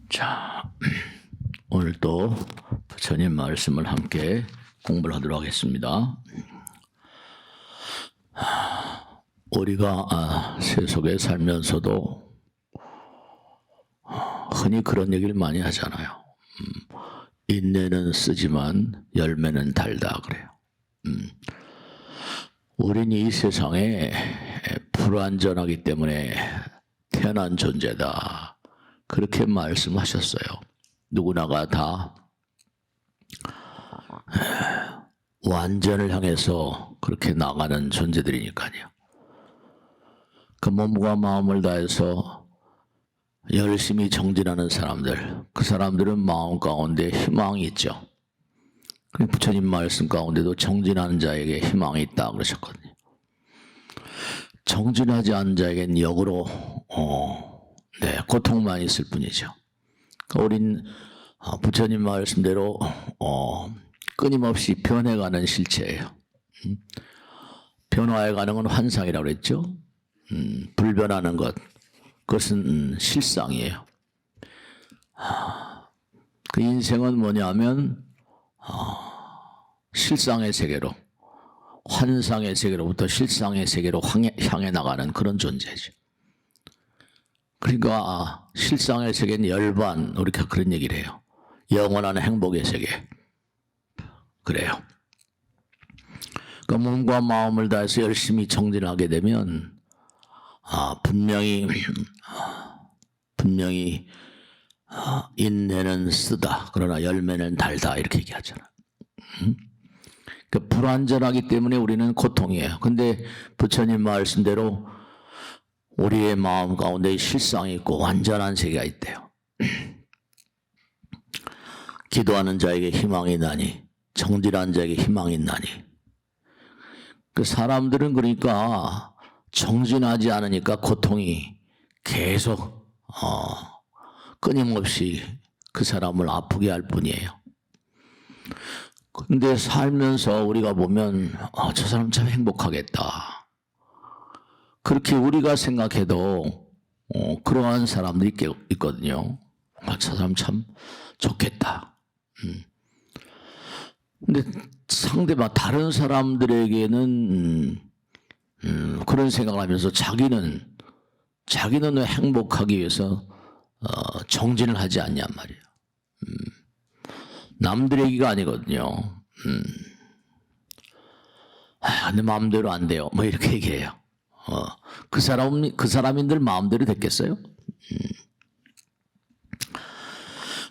자, 오늘 또 부처님 말씀을 함께 공부를 하도록 하겠습니다. 우리가 세속에 살면서도 흔히 그런 얘기를 많이 하잖아요. 인내는 쓰지만 열매는 달다 그래요. 우린 이 세상에 불완전하기 때문에 태어난 존재다. 그렇게 말씀하셨어요. 누구나가 다 완전을 향해서 그렇게 나가는 존재들이니까요. 그 몸과 마음을 다해서 열심히 정진하는 사람들, 그 사람들은 마음 가운데 희망이 있죠. 부처님 말씀 가운데도 정진하는 자에게 희망이 있다 그러셨거든요. 정진하지 않은 자에게는 역으로 고통만 있을 뿐이죠. 우린 부처님 말씀대로 끊임없이 변해가는 실체예요. 변화해가는 건 환상이라고 그랬죠. 불변하는 것, 그것은 실상이에요. 그 인생은 뭐냐면 실상의 세계로, 환상의 세계로부터 실상의 세계로 향해 나가는 그런 존재죠. 그러니까 실상의 세계는 열반, 우리가 그런 얘기를 해요. 영원한 행복의 세계. 그래요. 그 몸과 마음을 다해서 열심히 정진하게 되면 분명히 인내는 쓰다. 그러나 열매는 달다. 이렇게 얘기하잖아. 그 불완전하기 때문에 우리는 고통이에요. 근데 부처님 말씀대로 우리의 마음 가운데 실상이 있고 완전한 세계가 있대요. 기도하는 자에게 희망이 있나니, 정진한 자에게 희망이 있나니. 그 사람들은 그러니까 정진하지 않으니까 고통이 계속 끊임없이 그 사람을 아프게 할 뿐이에요. 근데 살면서 우리가 보면 저 사람 참 행복하겠다. 그렇게 우리가 생각해도 그러한 사람들이 있거든요. 저 사람 참 좋겠다. 근데 상대방 다른 사람들에게는 그런 생각을 하면서 자기는 왜 행복하기 위해서 정진을 하지 않냔 말이에요. 남들 얘기가 아니거든요. 내 마음대로 안 돼요. 뭐 이렇게 얘기해요. 그 사람인들 마음대로 됐겠어요?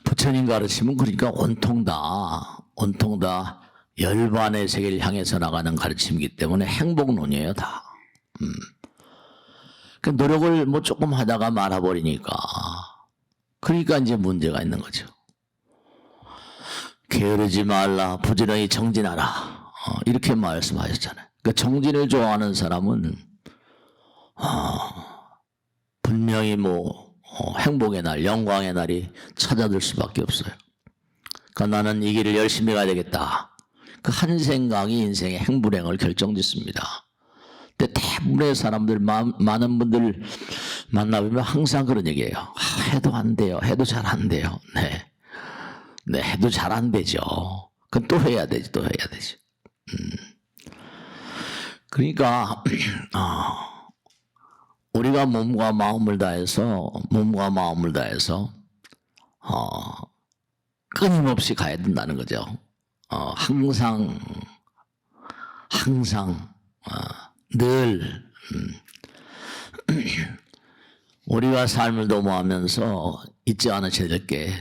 부처님 가르침은 그러니까 온통 다 열반의 세계를 향해서 나가는 가르침이기 때문에 행복론이에요, 다. 그 노력을 뭐 조금 하다가 말아버리니까. 그러니까 이제 문제가 있는 거죠. 게으르지 말라, 부지런히 정진하라. 이렇게 말씀하셨잖아요. 그러니까 정진을 좋아하는 사람은 분명히 행복의 날, 영광의 날이 찾아들 수밖에 없어요. 그러니까 나는 이 길을 열심히 가야 되겠다. 그 한 생각이 인생의 행불행을 결정짓습니다. 근데 대부분의 사람들, 많은 분들 만나보면 항상 그런 얘기예요. 해도 안 돼요. 해도 잘 안 돼요. 네, 해도 잘 안 되죠. 그건 또 해야 되지. 그러니까 우리가 몸과 마음을 다해서 끊임없이 가야 된다는 거죠. 항상 늘 우리가 삶을 도모하면서 잊지 않으셔야 될 게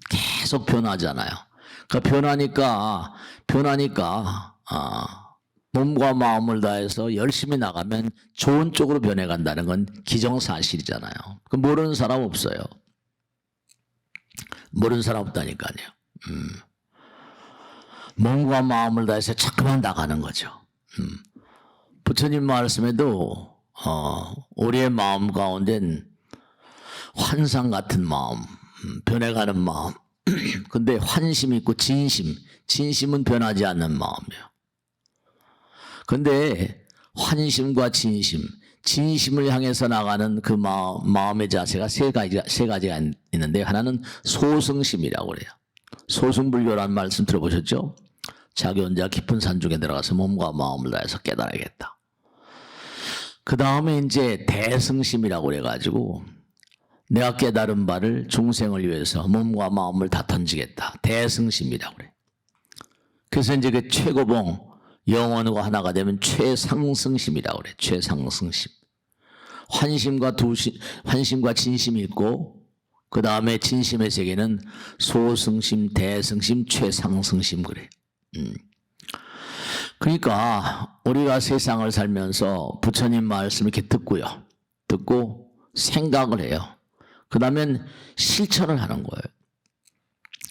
계속 변하잖아요. 그러니까 변하니까 몸과 마음을 다해서 열심히 나가면 좋은 쪽으로 변해간다는 건 기정사실이잖아요. 그 모르는 사람 없어요. 모르는 사람 없다니까요. 몸과 마음을 다해서 자꾸만 나가는 거죠. 부처님 말씀에도 우리의 마음 가운데는 환상 같은 마음, 변해가는 마음. 근데 환심이 있고 진심은 변하지 않는 마음이에요. 근데 환심과 진심, 진심을 향해서 나가는 그 마음의 자세가 세 가지가 있는데 하나는 소승심이라고 그래요. 소승불교라는 말씀 들어보셨죠? 자기 혼자 깊은 산중에 들어가서 몸과 마음을 다해서 깨달아야겠다. 그 다음에 이제 대승심이라고 그래가지고 내가 깨달은 바를 중생을 위해서 몸과 마음을 다 던지겠다. 대승심이라고 그래. 그래서 이제 그 최고봉 영원과 하나가 되면 최상승심이라고 그래. 최상승심. 환심과 진심이 있고 그 다음에 진심의 세계는 소승심, 대승심, 최상승심 그래. 그러니까 우리가 세상을 살면서 부처님 말씀을 이렇게 듣고요. 듣고 생각을 해요. 그 다음엔 실천을 하는 거예요.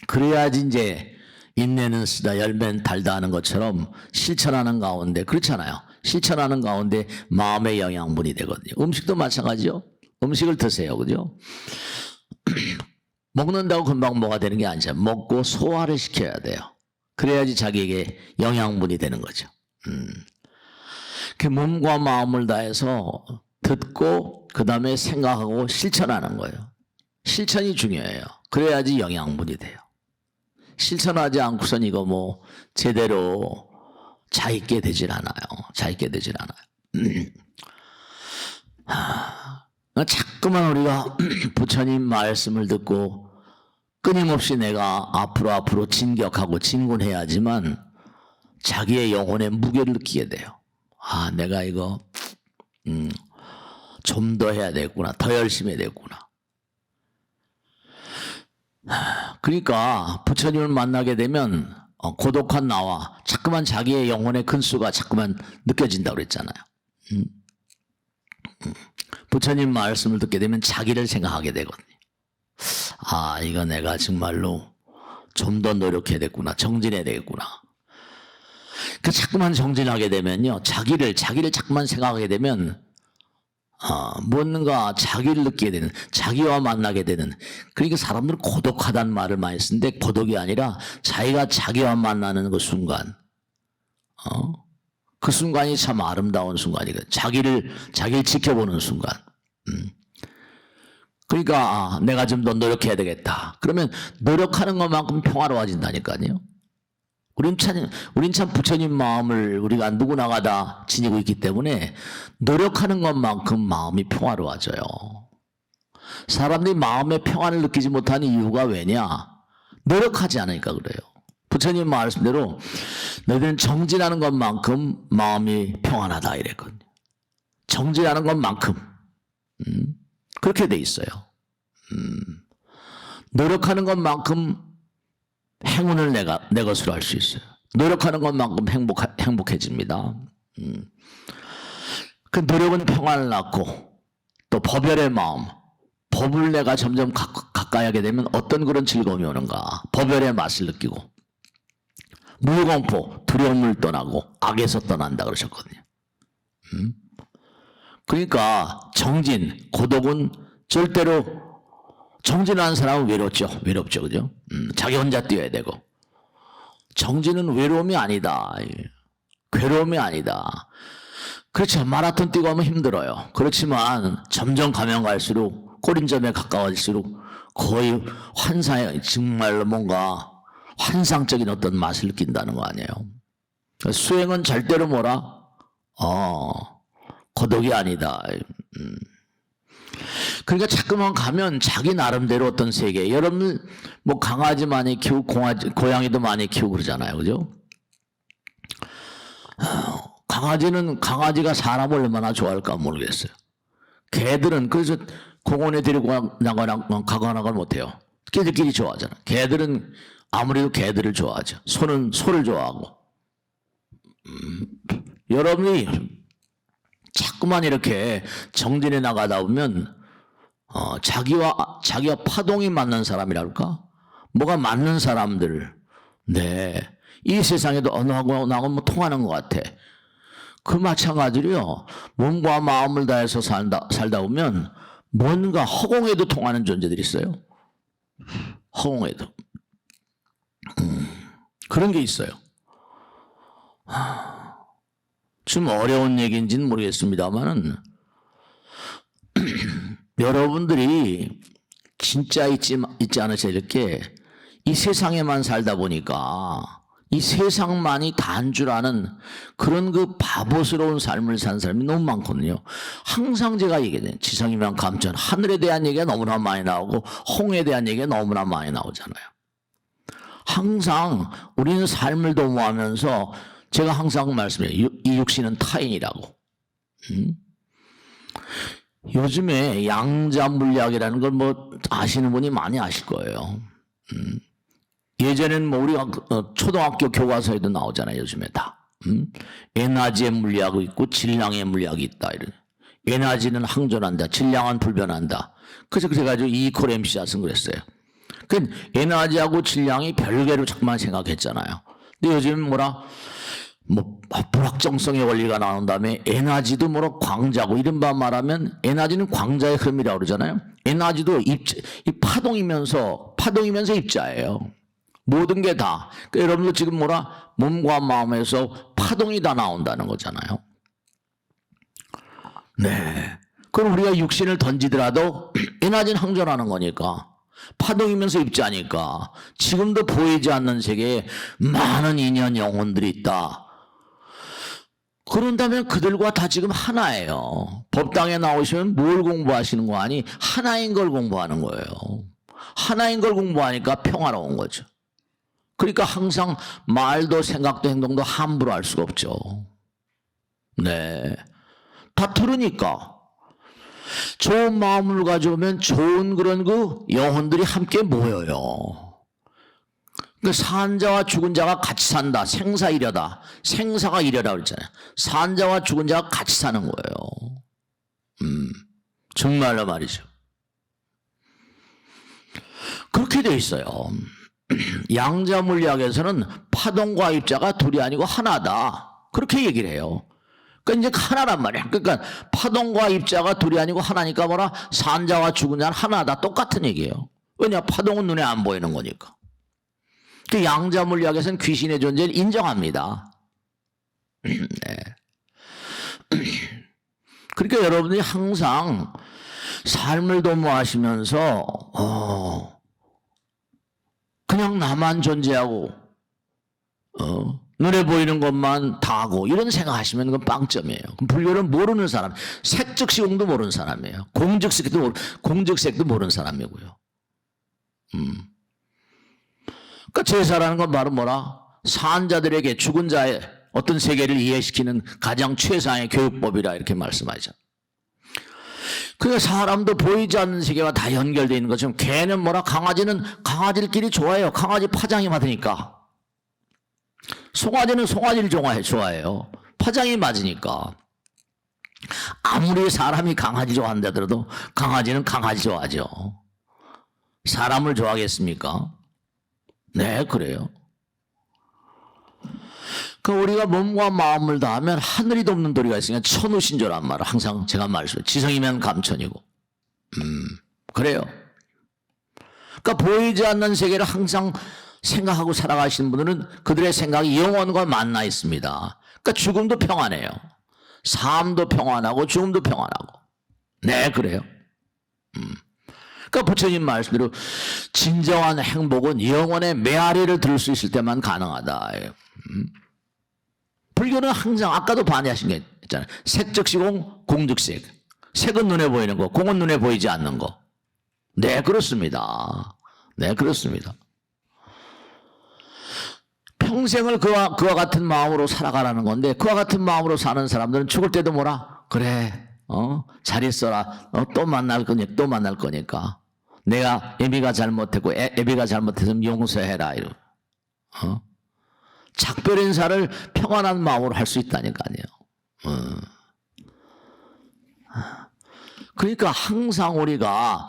그래야지 이제 인내는 쓰다 열매는 달다 하는 것처럼 실천하는 가운데 그렇잖아요. 실천하는 가운데 마음의 영양분이 되거든요. 음식도 마찬가지죠. 음식을 드세요. 그죠? 먹는다고 금방 뭐가 되는 게 아니죠. 먹고 소화를 시켜야 돼요. 그래야지 자기에게 영양분이 되는 거죠. 그 몸과 마음을 다해서 듣고 그 다음에 생각하고 실천하는 거예요. 실천이 중요해요. 그래야지 영양분이 돼요. 실천하지 않고선 이거 뭐 제대로 자 있게 되질 않아요. 자 있게 되질 않아요. 자꾸만 우리가 부처님 말씀을 듣고 끊임없이 내가 앞으로 진격하고 진군해야지만 자기의 영혼의 무게를 느끼게 돼요. 아, 내가 이거 좀 더 해야 되겠구나. 더 열심히 해야 되겠구나. 그러니까 부처님을 만나게 되면 고독한 나와 자꾸만 자기의 영혼의 근수가 자꾸만 느껴진다고 그랬잖아요. 부처님 말씀을 듣게 되면 자기를 생각하게 되거든요. 아, 이거 내가 정말로 좀 더 노력해야 되겠구나. 정진해야 되겠구나. 그 자꾸만 정진하게 되면요. 자기를 자꾸만 생각하게 되면 뭔가 자기를 느끼게 되는, 자기와 만나게 되는. 그러니까 사람들은 고독하다는 말을 많이 쓰는데 고독이 아니라 자기가 자기와 만나는 그 순간, 그 순간이 참 아름다운 순간이거든요. 자기를 지켜보는 순간. 그러니까 내가 좀 더 노력해야 되겠다. 그러면 노력하는 것만큼 평화로워진다니까요. 우린 참 부처님 마음을 우리가 누구나가 다 지니고 있기 때문에 노력하는 것만큼 마음이 평화로워져요. 사람들이 마음의 평안을 느끼지 못하는 이유가 왜냐? 노력하지 않으니까 그래요. 부처님 말씀대로 너희들은 정진하는 것만큼 마음이 평안하다 이랬거든요. 정진하는 것만큼. 그렇게 돼 있어요. 노력하는 것만큼 행운을 내 것으로 할 수 있어요. 노력하는 것만큼 행복해집니다. 그 노력은 평안을 낳고 또 법열의 마음, 법을 내가 점점 가까이 하게 되면 어떤 그런 즐거움이 오는가. 법열의 맛을 느끼고 무공포, 두려움을 떠나고 악에서 떠난다 그러셨거든요. 그러니까 정진, 고독은 절대로 정진하는 사람은 외롭죠. 그죠? 자기 혼자 뛰어야 되고. 정진은 외로움이 아니다. 괴로움이 아니다. 그렇죠. 마라톤 뛰고 하면 힘들어요. 그렇지만 점점 가면 갈수록 꼬림점에 가까워질수록 거의 환상에 정말로 뭔가 환상적인 어떤 맛을 느낀다는 거 아니에요. 수행은 절대로 뭐라? 고독이 아니다. 그러니까 자꾸만 가면 자기 나름대로 어떤 세계. 여러분 뭐 강아지 많이 키우고 고양이도 많이 키우고 그러잖아요. 그죠? 강아지가 사람을 얼마나 좋아할까 모르겠어요. 개들은 그래서 공원에 데리고 가거나 못해요. 걔들끼리 좋아하잖아. 개들은 아무래도 개들을 좋아하죠. 소는 소를 좋아하고. 여러분이 자꾸만 이렇게 정진해 나가다 보면 자기와 파동이 맞는 사람이랄까? 뭐가 맞는 사람들. 네. 이 세상에도 어느 하고 뭐 통하는 것 같아. 그 마찬가지로요. 몸과 마음을 다해서 살다 보면 뭔가 허공에도 통하는 존재들이 있어요. 허공에도. 그런 게 있어요. 좀 어려운 얘기인지는 모르겠습니다만은 여러분들이 진짜 있지 않으세요? 이렇게 이 세상에만 살다 보니까 이 세상만이 다인 줄 아는 그런 그 바보스러운 삶을 사는 사람이 너무 많거든요. 항상 제가 얘기해요. 지성이면 감천. 하늘에 대한 얘기가 너무나 많이 나오고 홍에 대한 얘기가 너무나 많이 나오잖아요. 항상 우리는 삶을 도모하면서 제가 항상 말씀해요. 이 육신은 타인이라고. 요즘에 양자 물리학이라는 걸 뭐 아시는 분이 많이 아실 거예요. 예전에는 뭐 우리가 초등학교 교과서에도 나오잖아요. 요즘에 다. 에너지의 물리학이 있고 질량의 물리학이 있다. 이런. 에너지는 항존한다. 질량은 불변한다. 그래서 그래가지고 이퀄 MC 잣은 그랬어요. 그 에너지하고 질량이 별개로 자꾸만 생각했잖아요. 근데 요즘 뭐라 뭐 불확정성의 원리가 나온 다음에 에너지도 뭐라 광자고 이른바 말하면 에너지는 광자의 흐름이라고 그러잖아요. 에너지도 파동이면서 입자예요. 모든 게 다. 그러니까 여러분들 지금 뭐라 몸과 마음에서 파동이 다 나온다는 거잖아요. 네. 그럼 우리가 육신을 던지더라도 에너지는 항존하는 거니까 파동이면서 입자니까 지금도 보이지 않는 세계에 많은 인연 영혼들이 있다. 그런다면 그들과 다 지금 하나예요. 법당에 나오시면 뭘 공부하시는 거 아니? 하나인 걸 공부하는 거예요. 하나인 걸 공부하니까 평화로운 거죠. 그러니까 항상 말도 생각도 행동도 함부로 할 수가 없죠. 네. 다 들으니까. 좋은 마음을 가져오면 좋은 그런 그 영혼들이 함께 모여요. 그 산자와 죽은 자가 같이 산다. 생사이려다. 생사가 이려다 그랬잖아요. 산자와 죽은 자가 같이 사는 거예요. 정말로 말이죠. 그렇게 돼 있어요. 양자 물리학에서는 파동과 입자가 둘이 아니고 하나다. 그렇게 얘기를 해요. 그러니까 이제 하나란 말이야. 그러니까 파동과 입자가 둘이 아니고 하나니까 뭐라 산자와 죽은 자는 하나다. 똑같은 얘기예요. 왜냐? 파동은 눈에 안 보이는 거니까. 그 양자 물리학에서는 귀신의 존재를 인정합니다. 네. 그러니까 여러분들이 항상 삶을 도모하시면서 그냥 나만 존재하고 눈에 보이는 것만 다 하고 이런 생각하시면 그건 빵점이에요. 그럼 불교는 모르는 사람, 색즉시공도 모르는 사람이에요. 공즉색도 모르는 사람이고요. 그러니까 제사라는 건 바로 뭐라? 산자들에게 죽은 자의 어떤 세계를 이해시키는 가장 최상의 교육법이라 이렇게 말씀하죠. 그러니까 사람도 보이지 않는 세계가 다 연결되어 있는 것처럼 개는 뭐라? 강아지는 강아지들끼리 좋아해요. 강아지 파장이 맞으니까. 송아지는 송아지를 좋아해요. 파장이 맞으니까. 아무리 사람이 강아지 좋아한다더라도 강아지는 강아지 좋아하죠. 사람을 좋아하겠습니까? 네, 그래요. 그 우리가 몸과 마음을 다하면 하늘이 돕는 도리가 있으니까 천우신조란 말을 항상 제가 말씀해요. 지성이면 감천이고. 그래요. 그러니까 보이지 않는 세계를 항상 생각하고 살아가시는 분들은 그들의 생각이 영혼과 만나 있습니다. 그러니까 죽음도 평안해요. 삶도 평안하고 죽음도 평안하고. 네, 그래요. 그러니까 부처님 말씀대로 진정한 행복은 영혼의 메아리를 들을 수 있을 때만 가능하다. 불교는 항상 아까도 반대하신 게 있잖아요. 색즉시공, 공즉색. 색은 눈에 보이는 거, 공은 눈에 보이지 않는 거. 네, 그렇습니다. 네, 그렇습니다. 평생을 그와 같은 마음으로 살아가라는 건데 그와 같은 마음으로 사는 사람들은 죽을 때도 뭐라? 그래, 잘 있어라. 또 만날 거니까. 내가 애비가 잘못했고 애비가 잘못했으면 용서해라. 이러. 작별 인사를 평안한 마음으로 할 수 있다니까요. 그러니까 항상 우리가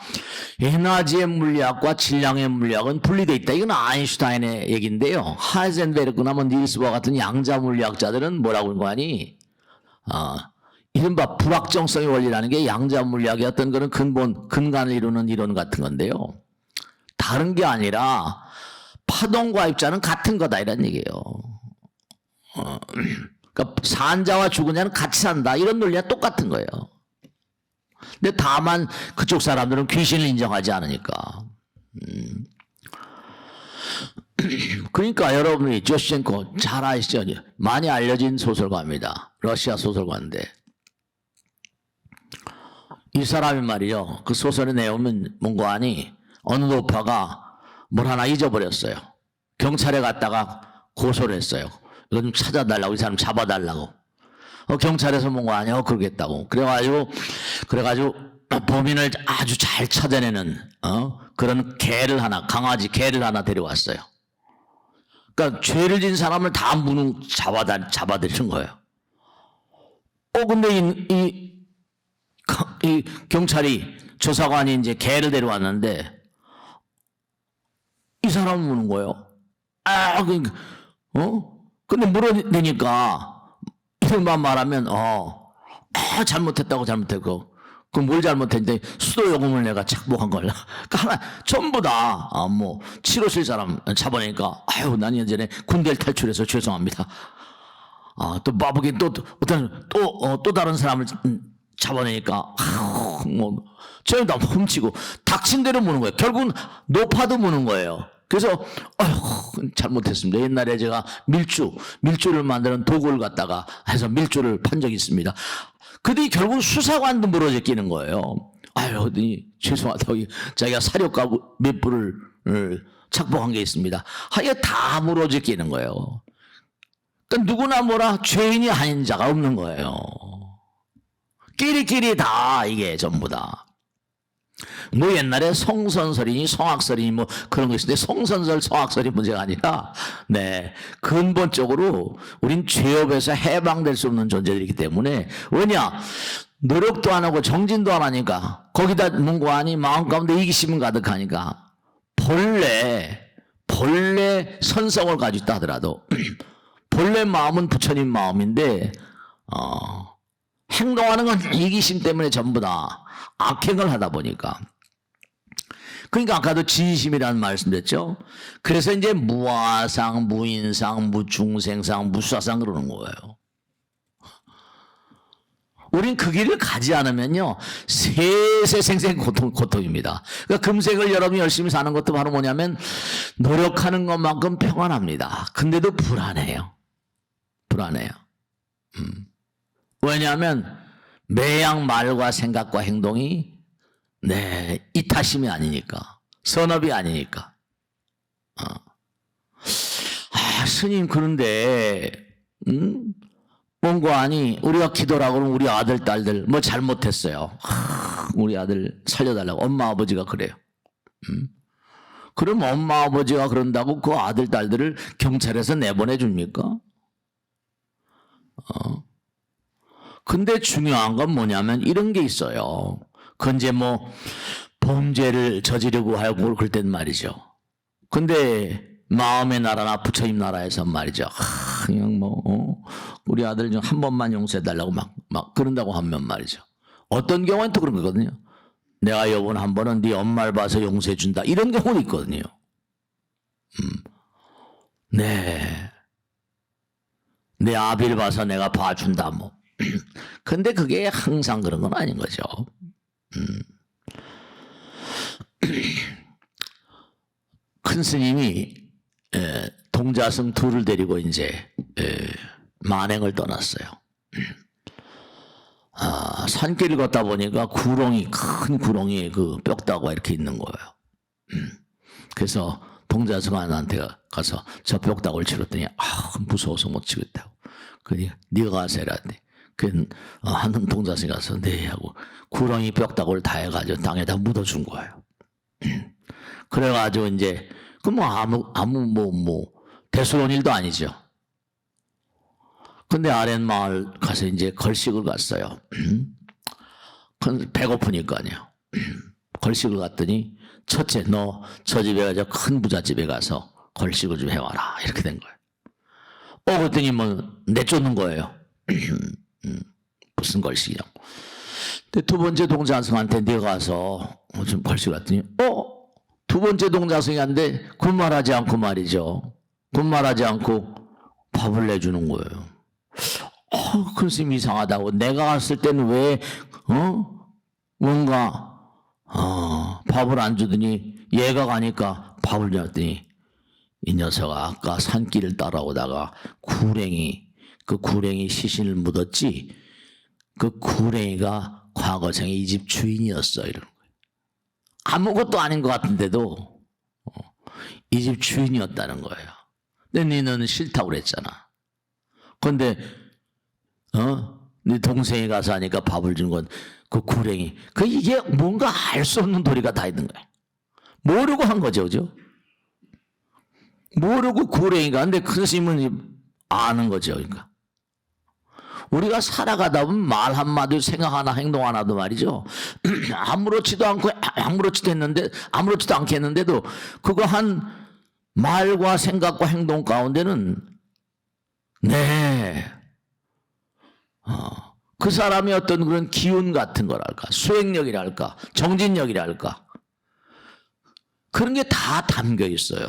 에너지의 물리학과 질량의 물리학은 분리되어 있다. 이건 아인슈타인의 얘기인데요. 하이젠베르크나 닐스보아 같은 양자 물리학자들은 뭐라고 하는 거 아니? 이른바 불확정성의 원리라는 게 양자 물리학의 어떤 그런 근간을 이루는 이론 같은 건데요. 다른 게 아니라 파동과 입자는 같은 거다 이런 얘기예요. 그러니까 산자와 죽은 자는 같이 산다 이런 논리가 똑같은 거예요. 근데 다만 그쪽 사람들은 귀신을 인정하지 않으니까. 그러니까 여러분이 조시첸코 잘 아시죠? 많이 알려진 소설가입니다. 러시아 소설가인데 이 사람이 말이요, 그 소설의 내용은 뭔가하니 어느 노파가 뭘 하나 잊어버렸어요. 경찰에 갔다가 고소를 했어요. 이거 좀 찾아달라고, 이 사람 잡아달라고. 경찰에서 뭔가 아니요 그러겠다고. 그래가지고 범인을 아주 잘 찾아내는 그런 개를 하나, 강아지 개를 하나 데려왔어요. 그러니까 죄를 진 사람을 다 잡아들이는 거예요. 근데 이 경찰이 조사관이 이제 개를 데려왔는데 이 사람을 무는 거예요. 근데 물어내니까 이름만 말하면 잘못했다고. 그럼 뭘 잘못했는데 수도 요금을 내가 착복한 걸. 그러니까 하나 전부 다 뭐 치료실 사람 잡아내니까 난 예전에 군대를 탈출해서 죄송합니다. 또 마법이 또 다른 사람을 잡아내니까 뭐 저희 다 훔치고 닥친 대로 무는 거예요. 결국은 노파도 무는 거예요. 그래서 잘못했습니다. 옛날에 제가 밀주를 만드는 도구를 갖다가 해서 밀주를 판 적이 있습니다. 그들이 결국 수사관도 물어제 끼는 거예요. 죄송하다고 자기가 사료가 몇 불을 착복한 게 있습니다. 하여 다 물어제 끼는 거예요. 그러니까 누구나 뭐라 죄인이 아닌 자가 없는 거예요. 끼리끼리 다 이게 전부 다. 뭐 옛날에 성선설이니 성악설이니 뭐 그런 거 있었는데 성선설 성악설이 문제가 아니라 근본적으로 우린 죄업에서 해방될 수 없는 존재들이기 때문에 왜냐 노력도 안 하고 정진도 안 하니까 거기다 문고하니 마음 가운데 이기심은 가득하니까 본래 선성을 가지고 있다 하더라도 본래 마음은 부처님 마음인데 행동하는 건 이기심 때문에 전부 다 악행을 하다 보니까. 그러니까 아까도 진심이라는 말씀드렸죠. 그래서 이제 무아상, 무인상, 무중생상, 무수아상 그러는 거예요. 우린 그 길을 가지 않으면요 세세생생 고통입니다. 그러니까 금생을 여러분이 열심히 사는 것도 바로 뭐냐면 노력하는 것만큼 평안합니다. 근데도 불안해요. 왜냐하면 매양 말과 생각과 행동이 이타심이 아니니까, 선업이 아니니까. 스님 그런데 뭔가 아니 우리가 기도라고 그러면 우리 아들 딸들 뭐 잘못했어요. 우리 아들 살려달라고 엄마 아버지가 그래요. 그럼 엄마 아버지가 그런다고 그 아들 딸들을 경찰에서 내보내 줍니까? 근데 중요한 건 뭐냐면 이런 게 있어요. 그건 이제 뭐 범죄를 저지르고 하고 그럴 땐 말이죠. 근데 마음의 나라나 부처님 나라에서 말이죠. 그냥 우리 아들 좀 한 번만 용서해달라고 막 그런다고 하면 말이죠. 어떤 경우는 또 그런 거거든요. 내가 요번 한 번은 네 엄마를 봐서 용서해준다. 이런 경우도 있거든요. 내 아비를 봐서 내가 봐준다 뭐. 근데 그게 항상 그런 건 아닌 거죠. 큰 스님이 동자승 둘을 데리고 이제 만행을 떠났어요. 산길을 걷다 보니까 큰 구렁이 그 뼈다구가 이렇게 있는 거예요. 그래서 동자승한테 가서 저 뼈다구를 치렀더니 무서워서 못 치겠다고. 그러니 네가 가서 해라는데 한 동자승이 가서 하고 구렁이 뼈다구를 다 해가지고 땅에다 묻어준 거예요. 그래가지고 이제 그 아무 대수로운 일도 아니죠. 근데 아랫마을 가서 이제 걸식을 갔어요. 배고프니까요. 걸식을 갔더니 첫째 너 저 집에 가서 큰 부잣집에 가서 걸식을 좀 해와라 이렇게 된 거예요. 그랬더니 뭐 내쫓는 거예요. 무슨 걸식이냐고. 근데 두 번째 동자승한테 네가 가서 좀 걸식 갔더니 두 번째 동자승이한테 군말하지 않고 말이죠. 군말하지 않고 밥을 내주는 거예요. 큰 스님이 이상하다고. 내가 갔을 때는 왜 뭔가 밥을 안 주더니 얘가 가니까 밥을 줬더니 이 녀석아 아까 산길을 따라오다가 그 구랭이 시신을 묻었지. 그 구랭이가 과거생에 이 집 주인이었어 이러는 거예요. 아무것도 아닌 것 같은데도 이 집 주인이었다는 거예요. 근데 너는 싫다고 그랬잖아. 근데 네 동생이 가서 하니까 밥을 준 건 그 구랭이. 이게 뭔가 알 수 없는 도리가 다 있는 거예요. 모르고 한 거죠, 그죠? 모르고 구랭이가. 근데 큰 스님은 아는 거죠, 그러니까. 우리가 살아가다 보면 말 한마디, 생각 하나, 행동 하나도 말이죠. 아무렇지도 않고, 아무렇지도 않게 했는데도 그거 한 말과 생각과 행동 가운데는, 그 사람의 어떤 그런 기운 같은 거랄까, 수행력이랄까, 정진력이랄까, 그런 게 다 담겨 있어요.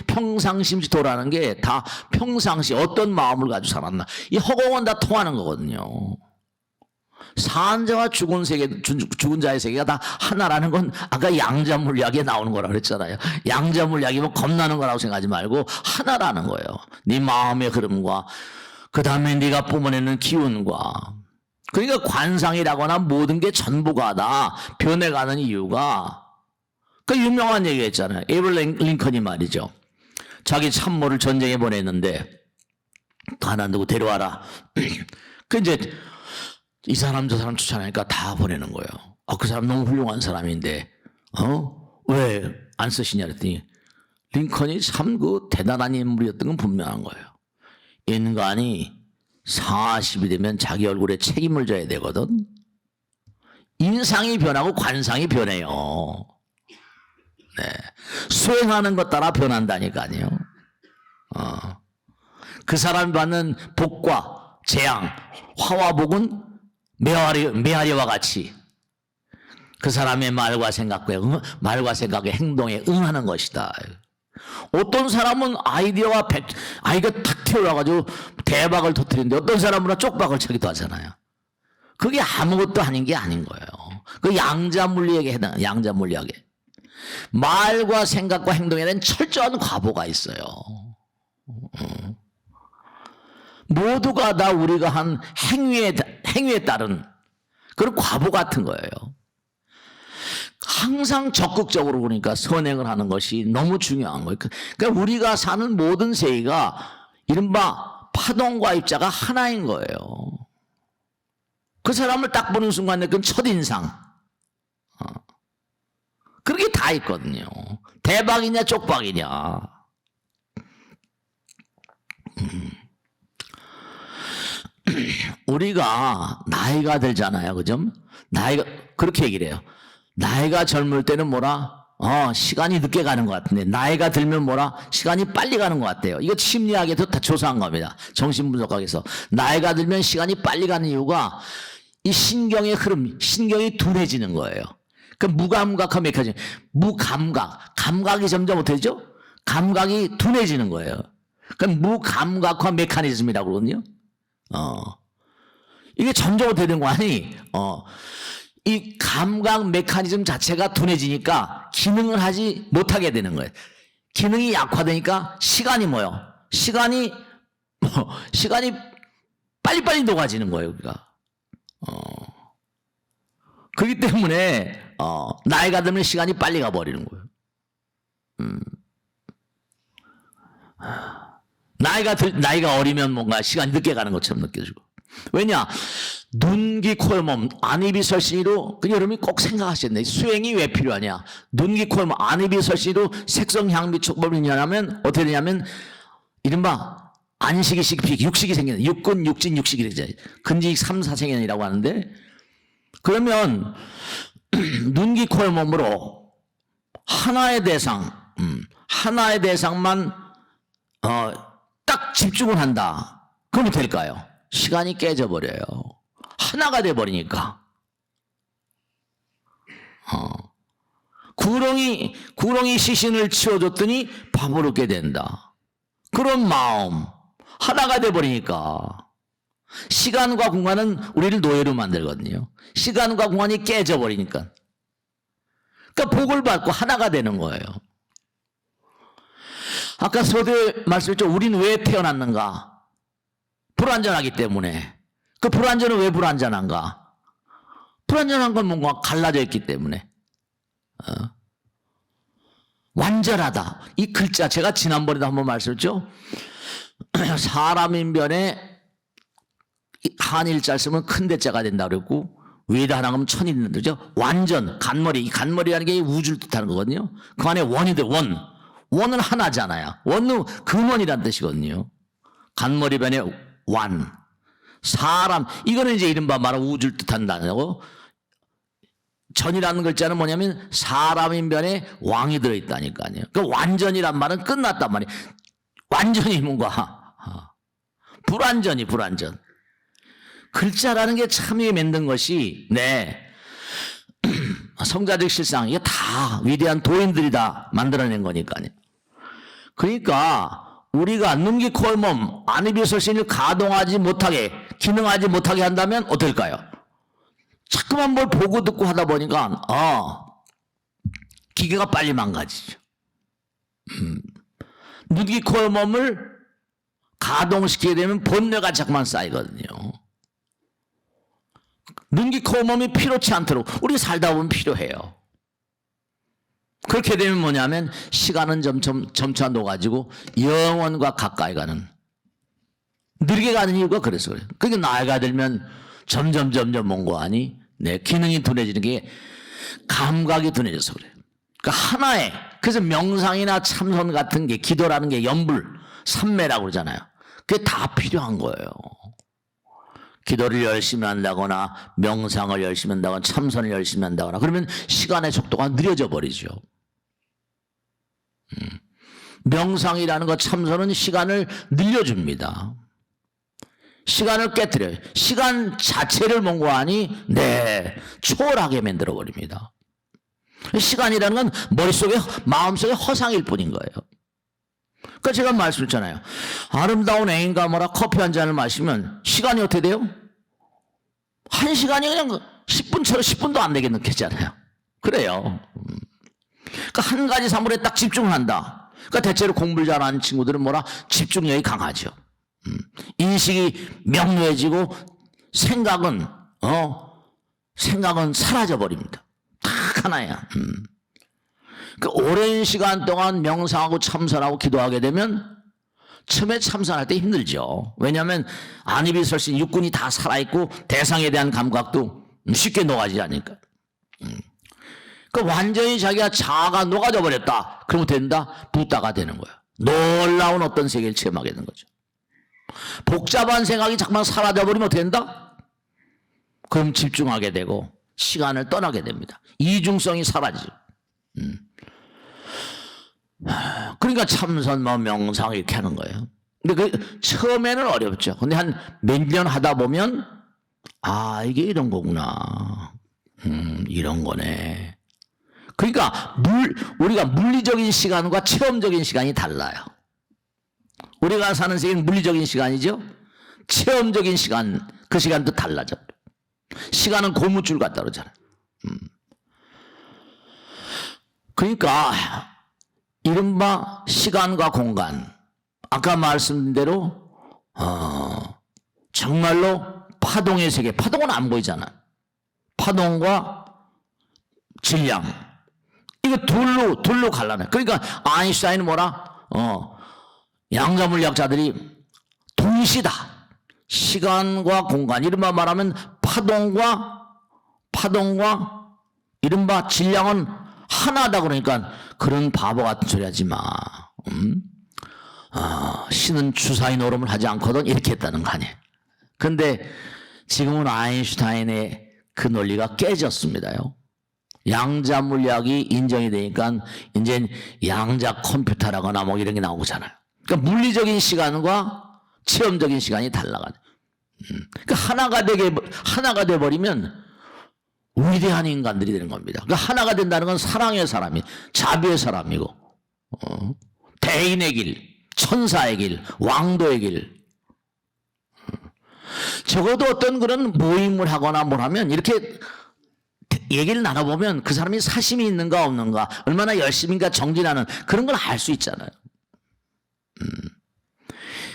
평상심시도라는 게 다 평상시 어떤 마음을 가지고 살았나. 이 허공은 다 통하는 거거든요. 산자와 죽은 자의 세계가 다 하나라는 건 아까 양자물리학에 나오는 거라 그랬잖아요. 양자물리학이면 겁나는 거라고 생각하지 말고 하나라는 거예요. 네 마음의 흐름과 그 다음에 네가 뿜어내는 기운과. 그러니까 관상이라거나 모든 게 전부가 다 변해가는 이유가 그 유명한 얘기 했잖아요. 에이브럼 링컨이 말이죠. 자기 참모를 전쟁에 보냈는데 가나 누구 데려와라. 그 이제 이 사람 저 사람 추천하니까 다 보내는 거예요. 그 사람 너무 훌륭한 사람인데 왜 안 쓰시냐 그랬더니 링컨이 참 그 대단한 인물이었던 건 분명한 거예요. 인간이 40이 되면 자기 얼굴에 책임을 져야 되거든. 인상이 변하고 관상이 변해요. 수행하는 것 따라 변한다니까요. 그 사람이 받는 복과 재앙, 화와 복은 메아리와 같이 그 사람의 말과 생각에 행동에 응하는 것이다. 어떤 사람은 아이가 탁 튀어나와가지고 대박을 터뜨리는데 어떤 사람은 쪽박을 차기도 하잖아요. 그게 아무것도 아닌 게 아닌 거예요. 그 양자물리학에 해당해요. 양자물리학에. 말과 생각과 행동에 대한 철저한 과보가 있어요. 모두가 다 우리가 한 행위에 따른 그런 과보 같은 거예요. 항상 적극적으로 그러니까 선행을 하는 것이 너무 중요한 거예요. 그러니까 우리가 사는 모든 세계가 이른바 파동과 입자가 하나인 거예요. 그 사람을 딱 보는 순간에 그건 첫인상. 그렇게 다 있거든요. 대박이냐 쪽박이냐. 우리가 나이가 들잖아요. 그죠? 그렇게 얘기를 해요. 나이가 젊을 때는 시간이 늦게 가는 것 같은데 나이가 들면 시간이 빨리 가는 것 같아요. 이거 심리학에서 다 조사한 겁니다. 정신분석학에서. 나이가 들면 시간이 빨리 가는 이유가 이 신경의 흐름, 신경이 둔해지는 거예요. 그 무감각한 메커니즘, 감각이 점점 어떻게 되죠? 감각이 둔해지는 거예요. 그 무감각화 메커니즘이라고 그러거든요. 이게 점점 어떻게 되는 거 아니? 이 감각 메커니즘 자체가 둔해지니까 기능을 하지 못하게 되는 거예요. 기능이 약화되니까 시간이 시간이 빨리빨리 녹아지는 거예요, 우리가. 그렇기 때문에 나이가 들면 시간이 빨리 가버리는 거예요. 나이가 어리면 뭔가 시간이 늦게 가는 것처럼 느껴지고. 왜냐? 눈, 귀, 코의 몸, 안입이 설신이로, 여러분이 꼭 생각하셔야 돼요. 수행이 왜 필요하냐? 눈, 귀, 코의 몸, 안입이 설신이로 색성, 향미, 촉법을 인하면 어떻게 되냐면 이른바 안식이, 식피, 육식이 생기는 육근, 육진, 육식이 되죠. 근지식 3, 4생연이라고 하는데 그러면 눈, 귀, 코의 몸으로 하나의 대상만 딱 집중을 한다. 그러면 될까요? 시간이 깨져버려요. 하나가 돼버리니까. 구렁이 시신을 치워줬더니 밥을 얻게 된다. 그런 마음 하나가 돼버리니까. 시간과 공간은 우리를 노예로 만들거든요. 시간과 공간이 깨져버리니까. 그러니까 복을 받고 하나가 되는 거예요. 아까 서두에 말씀했죠. 우리는 왜 태어났는가? 불완전하기 때문에. 그 불완전은 왜 불완전한가? 불완전한 건 뭔가 갈라져 있기 때문에. 완전하다. 이 글자 제가 지난번에도 한번 말씀했죠. 사람 인변에 한일자 쓰면 큰 대자가 된다 그랬고 위에다 하나 하면 천이 있는 거죠. 완전 간머리. 이 간머리라는 게 우주를 뜻하는 거거든요. 그 안에 원이 돼. 원은 하나잖아요. 원은 근원이라는 뜻이거든요. 간머리 변에 완. 사람. 이거는 이제 이른바 말하는 우주를 뜻한다고. 전이라는 글자는 뭐냐면 사람 인변에 왕이 들어있다니까요. 그 완전이란 말은 끝났단 말이에요. 완전히 뭔가 불완전이 불완전. 글자라는 게 참에 만든 것이 성자적 실상 이게 다 위대한 도인들이 다 만들어낸 거니까요. 그러니까 우리가 눈기 코耳몸 안입이설신을 가동하지 못하게 기능하지 못하게 한다면 어떨까요? 자꾸만 뭘 보고 듣고 하다 보니까 기계가 빨리 망가지죠. 눈기 코耳몸을 가동시키게 되면 본뇌가 자꾸만 쌓이거든요. 눈기 코耳몸이 필요치 않도록 우리 살다 보면 필요해요. 그렇게 되면 뭐냐면 시간은 점차 녹아지고 영원과 가까이 가는 느리게 가는 이유가 그래서 그래요. 그러니까 나이가 들면 점점 뭔고 하니 기능이 둔해지는 게 감각이 둔해져서 그래요. 그러니까 하나의 그래서 명상이나 참선 같은 게 기도라는 게 연불 삼매라고 그러잖아요. 그게 다 필요한 거예요. 기도를 열심히 한다거나 명상을 열심히 한다거나 참선을 열심히 한다거나 그러면 시간의 속도가 느려져 버리죠. 명상이라는 것 참선은 시간을 늘려줍니다. 시간을 깨뜨려요. 시간 자체를 뭔고하니 초월하게 만들어 버립니다. 시간이라는 건 머릿속에 마음속에 허상일 뿐인 거예요. 그러니까 제가 말씀했잖아요. 아름다운 애인과 커피 한 잔을 마시면 시간이 어떻게 돼요? 1시간이 그냥 10분처럼 10분도 안 되게 느껴지잖아요. 그래요. 그러니까 한 가지 사물에 딱 집중을 한다. 그러니까 대체로 공부를 잘하는 친구들은 집중력이 강하죠. 인식이 명료해지고 생각은 사라져 버립니다. 딱 하나야. 그 오랜 시간 동안 명상하고 참선하고 기도하게 되면 처음에 참선할 때 힘들죠. 왜냐하면 안입이설신 육군이 다 살아있고 대상에 대한 감각도 쉽게 녹아지지 않으니까. 그 완전히 자기가 자아가 녹아져 버렸다. 그러면 된다? 붓다가 되는 거야. 놀라운 어떤 세계를 체험하게 되는 거죠. 복잡한 생각이 잠깐 사라져버리면 된다? 그럼 집중하게 되고 시간을 떠나게 됩니다. 이중성이 사라지죠. 그러니까 참선, 명상 이렇게 하는 거예요. 근데 처음에는 어렵죠. 근데 한 몇 년 하다 보면 이게 이런 거구나. 이런 거네. 그러니까 우리가 물리적인 시간과 체험적인 시간이 달라요. 우리가 사는 세계는 물리적인 시간이죠. 체험적인 시간, 그 시간도 달라져. 시간은 고무줄 같다 그러잖아요. 그러니까 이른바 시간과 공간, 아까 말씀드린 대로 정말로 파동의 세계, 파동은 안 보이잖아. 파동과 질량, 이거 둘로 갈라내. 그러니까 아인슈타인은 양자물리학자들이 동시다. 시간과 공간, 이른바 말하면 파동과 이른바 질량은 하나다. 그러니까 그런 바보 같은 소리 하지 마. 신은 주사위 노름을 하지 않거든. 이렇게 했다는 거 아니에요. 근데 지금은 아인슈타인의 그 논리가 깨졌습니다요. 양자 물리학이 인정이 되니까 이제 양자 컴퓨터라거나 이런 게 나오잖아요. 그러니까 물리적인 시간과 체험적인 시간이 달라가요. 그러니까 하나가 돼 버리면 위대한 인간들이 되는 겁니다. 그러니까 하나가 된다는 건 사랑의 사람이, 자비의 사람이고, 대인의 길, 천사의 길, 왕도의 길. 적어도 어떤 그런 모임을 하거나 뭘 하면 이렇게 얘기를 나눠보면 그 사람이 사심이 있는가 없는가, 얼마나 열심인가 정진하는 그런 걸 알 수 있잖아요.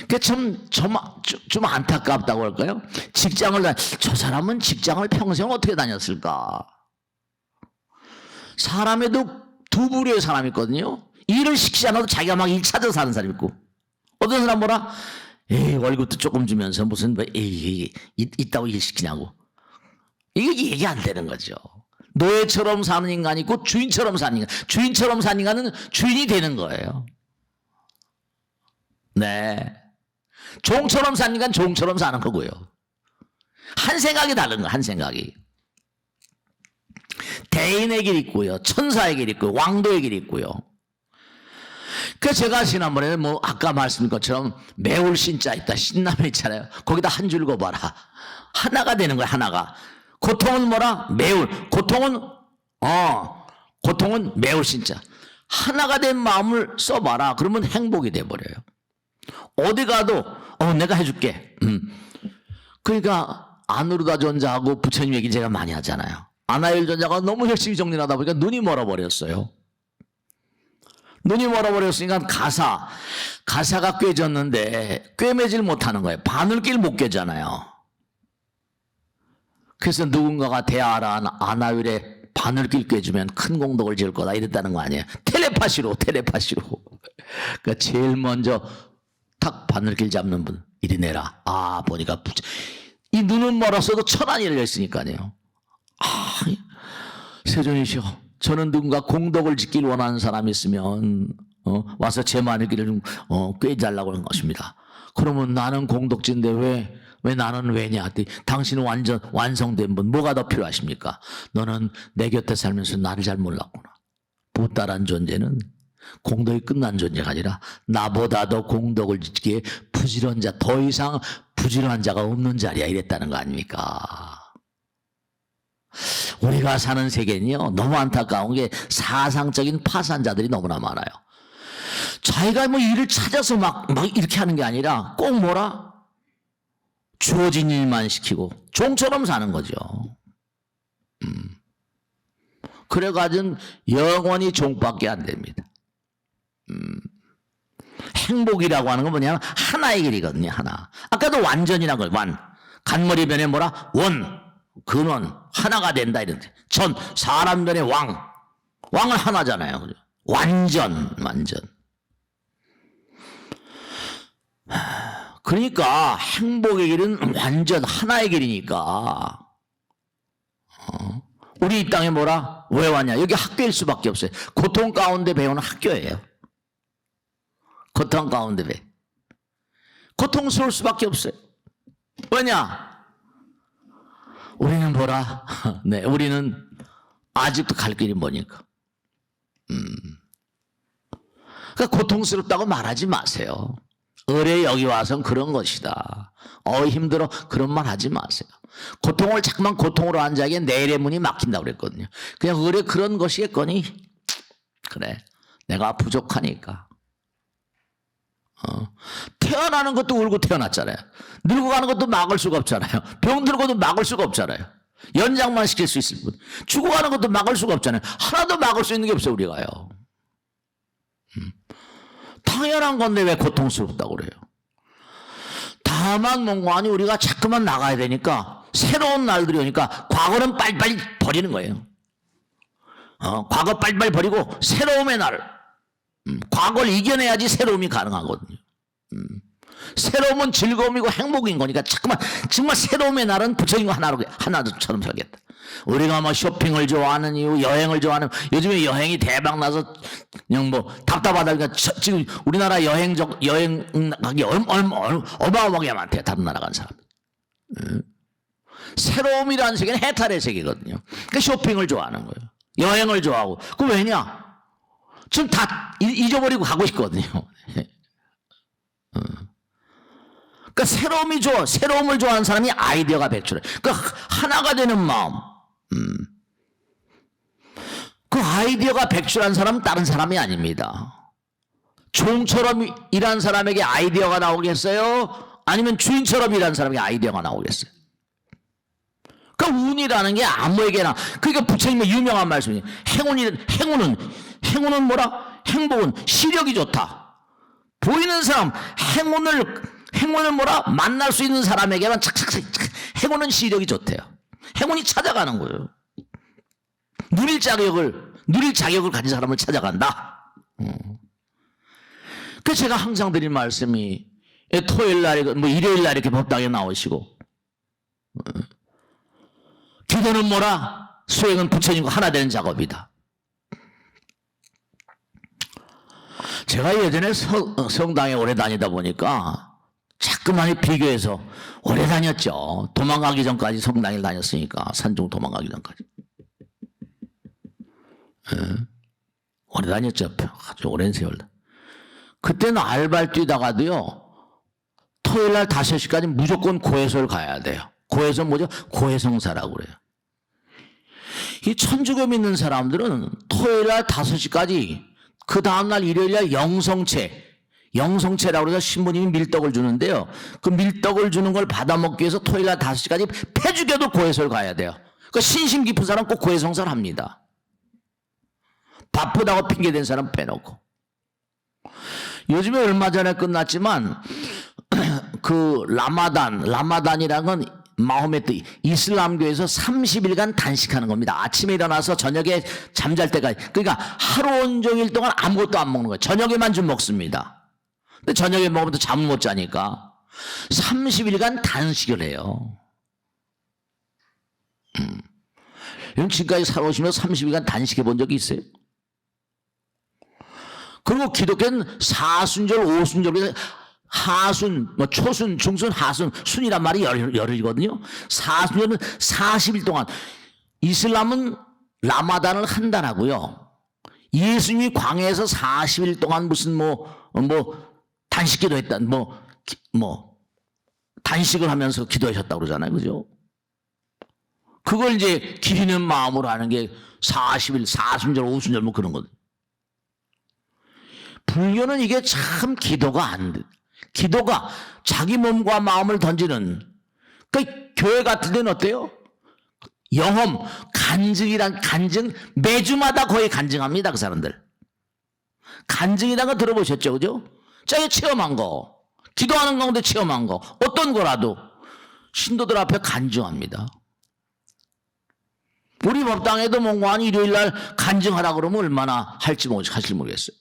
그게 좀 안타깝다고 할까요? 저 사람은 직장을 평생 어떻게 다녔을까? 사람에도 두 부류의 사람이 있거든요. 일을 시키지 않아도 자기가 막 일 찾아서 하는 사람이 있고, 어떤 사람 뭐라? 에이, 월급도 조금 주면서 무슨 있다고 일 시키냐고. 이게 얘기 안 되는 거죠. 노예처럼 사는 인간이 있고 주인처럼 사는 인간. 주인처럼 사는 인간은 주인이 되는 거예요. 네. 종처럼 사는 인간 종처럼 사는 거고요. 한 생각이 다른 거예요. 한 생각이. 대인의 길이 있고요. 천사의 길이 있고요. 왕도의 길이 있고요. 그 제가 지난번에 아까 말씀드린 것처럼 매울 신자 있다. 신라면 있잖아요. 거기다 한 줄 그어봐라. 하나가 되는 거야. 하나가. 고통은 뭐라? 매울. 고통은 매울 신자. 하나가 된 마음을 써봐라. 그러면 행복이 돼버려요. 어디 가도 내가 해줄게. 그러니까 아누르다 전자하고 부처님 얘기 제가 많이 하잖아요. 아나일 전자가 너무 열심히 정리하다 보니까 눈이 멀어버렸어요. 눈이 멀어버렸으니까 가사가 꿰졌는데 꿰매질 못하는 거예요. 바늘길 못 꿰잖아요. 그래서 누군가가 대아라 아나율에 바늘길 꿰주면 큰 공덕을 지을 거다 이랬다는 거 아니에요. 텔레파시로. 그러니까 제일 먼저 탁 바늘길 잡는 분 이리 내라. 보니까 이 눈은 멀었어도 천안이 열려 있으니까요. 세존이시여, 저는 누군가 공덕을 짓길 원하는 사람이 있으면 와서 제 바늘길을 좀 꿰달라고 하는 것입니다. 그러면 나는 공덕진데 왜 나는 왜냐? 당신은 완성된 분, 뭐가 더 필요하십니까? 너는 내 곁에 살면서 나를 잘 몰랐구나. 부따란 존재는 공덕이 끝난 존재가 아니라 나보다도 공덕을 짓기에 부지런한 자, 더 이상 부지런한 자가 없는 자리야 이랬다는 거 아닙니까? 우리가 사는 세계는요, 너무 안타까운 게 사상적인 파산자들이 너무나 많아요. 자기가 일을 찾아서 막 이렇게 하는 게 아니라 꼭 주어진 일만 시키고 종처럼 사는 거죠. 그래가지고 영원히 종밖에 안 됩니다. 행복이라고 하는 건 뭐냐면 하나의 길이거든요. 하나. 아까도 완전이라는 거예요. 간머리 변에 근원 하나가 된다 이런데. 사람 변에 왕은 하나잖아요. 그죠? 완전. 그러니까 행복의 길은 완전 하나의 길이니까 우리 이 땅에 왜 왔냐? 여기 학교일 수밖에 없어요. 고통 가운데 배우는 학교예요. 고통 가운데 고통스러울 수밖에 없어요. 왜냐? 우리는 네, 우리는 아직도 갈 길이 뭐니까. 그러니까 고통스럽다고 말하지 마세요. 여기 와서는 그런 것이다. 힘들어. 그런 말 하지 마세요. 고통을 자꾸만 고통으로 한 자에게 내일의 문이 막힌다고 그랬거든요. 그냥 그런 것이겠거니? 그래. 내가 부족하니까. 태어나는 것도 울고 태어났잖아요. 늙어가는 것도 막을 수가 없잖아요. 병 들고도 막을 수가 없잖아요. 연장만 시킬 수 있을 뿐. 죽어가는 것도 막을 수가 없잖아요. 하나도 막을 수 있는 게 없어요, 우리가요. 당연한 건데 왜 고통스럽다고 그래요? 다만 우리가 자꾸만 나가야 되니까 새로운 날들이 오니까 과거는 빨리빨리 버리는 거예요. 과거 빨리빨리 버리고 새로움의 날. 과거를 이겨내야지 새로움이 가능하거든요. 새로움은 즐거움이고 행복인 거니까 자꾸만 정말 새로움의 날은 부처님과 하나처럼 살겠다. 우리가 쇼핑을 좋아하는 이유, 여행을 좋아하는, 요즘에 여행이 대박 나서 그냥 답답하다. 그러니까 지금 우리나라 여행 가기 어마어마하게 많대요. 다른 나라 간 사람. 새로움이라는 세계는 해탈의 세계거든요. 그러니까 쇼핑을 좋아하는 거예요. 여행을 좋아하고. 그 왜냐? 지금 다 잊어버리고 가고 싶거든요. 그러니까 새로움을 좋아하는 사람이 아이디어가 백출해. 그러니까 하나가 되는 마음. 그 아이디어가 백출한 사람은 다른 사람이 아닙니다. 종처럼 일한 사람에게 아이디어가 나오겠어요? 아니면 주인처럼 일하는 사람에게 아이디어가 나오겠어요? 그러니까 운이라는 게 아무에게나, 그러니까 부처님의 유명한 말씀이에요. 행운은 뭐라? 행복은 시력이 좋다. 보이는 사람, 행운을 뭐라? 만날 수 있는 사람에게만 착착착, 행운은 시력이 좋대요. 행운이 찾아가는 거예요. 누릴 자격을 가진 사람을 찾아간다. 그 제가 항상 드린 말씀이, 토요일 날, 일요일 날 이렇게 법당에 나오시고, 기도는 뭐라? 수행은 부처님과 하나 되는 작업이다. 제가 예전에 성당에 오래 다니다 보니까 자꾸만 비교해서 오래 다녔죠. 도망가기 전까지 성당에 다녔으니까, 산중 도망가기 전까지. 오래 다녔죠. 아주 오랜 세월. 그때는 알바를 뛰다가도요, 토요일 날 5시까지 무조건 고해소를 가야 돼요. 고해소 뭐죠? 고해성사라고 그래요. 이 천주교 믿는 사람들은 토요일 날 5시까지, 그 다음날 일요일 날 영성체라고 해서 신부님이 밀떡을 주는데요. 그 밀떡을 주는 걸 받아먹기 위해서 토요일 날 5시까지 폐죽여도 고해소를 가야 돼요. 그 신심 깊은 사람 꼭 고해성사를 합니다. 바쁘다고 핑계댄 사람 빼놓고. 요즘에 얼마 전에 끝났지만 그 라마단이라는 건 마호메트 이슬람교에서 30일간 단식하는 겁니다. 아침에 일어나서 저녁에 잠잘 때까지. 그러니까 하루 온종일 동안 아무것도 안 먹는 거예요. 저녁에만 좀 먹습니다. 근데 저녁에 먹으면 또 잠을 못 자니까 30일간 단식을 해요. 여러분 지금까지 살아오시면서 30일간 단식해 본 적이 있어요? 그리고 기독교는 사순절, 오순절, 하순, 초순, 중순, 하순, 순이란 말이 열흘이거든요. 사순절은 40일 동안. 이슬람은 라마단을 한다라고요. 예수님이 광야에서 40일 동안 무슨 단식기도 했다, 단식을 하면서 기도하셨다고 그러잖아요. 그죠? 그걸 이제 기리는 마음으로 하는 게 40일, 사순절, 오순절 그런 거든. 불교는 이게 참 기도가 안 돼. 기도가 자기 몸과 마음을 던지는, 교회 같은 데는 어때요? 영험, 간증, 매주마다 거의 간증합니다, 그 사람들. 간증이라는 거 들어보셨죠, 그죠? 자기가 체험한 거, 기도하는 가운데 체험한 거, 어떤 거라도 신도들 앞에 간증합니다. 우리 법당에도 몽고한 일요일 날 간증하라 그러면 얼마나 할지 모르겠어요.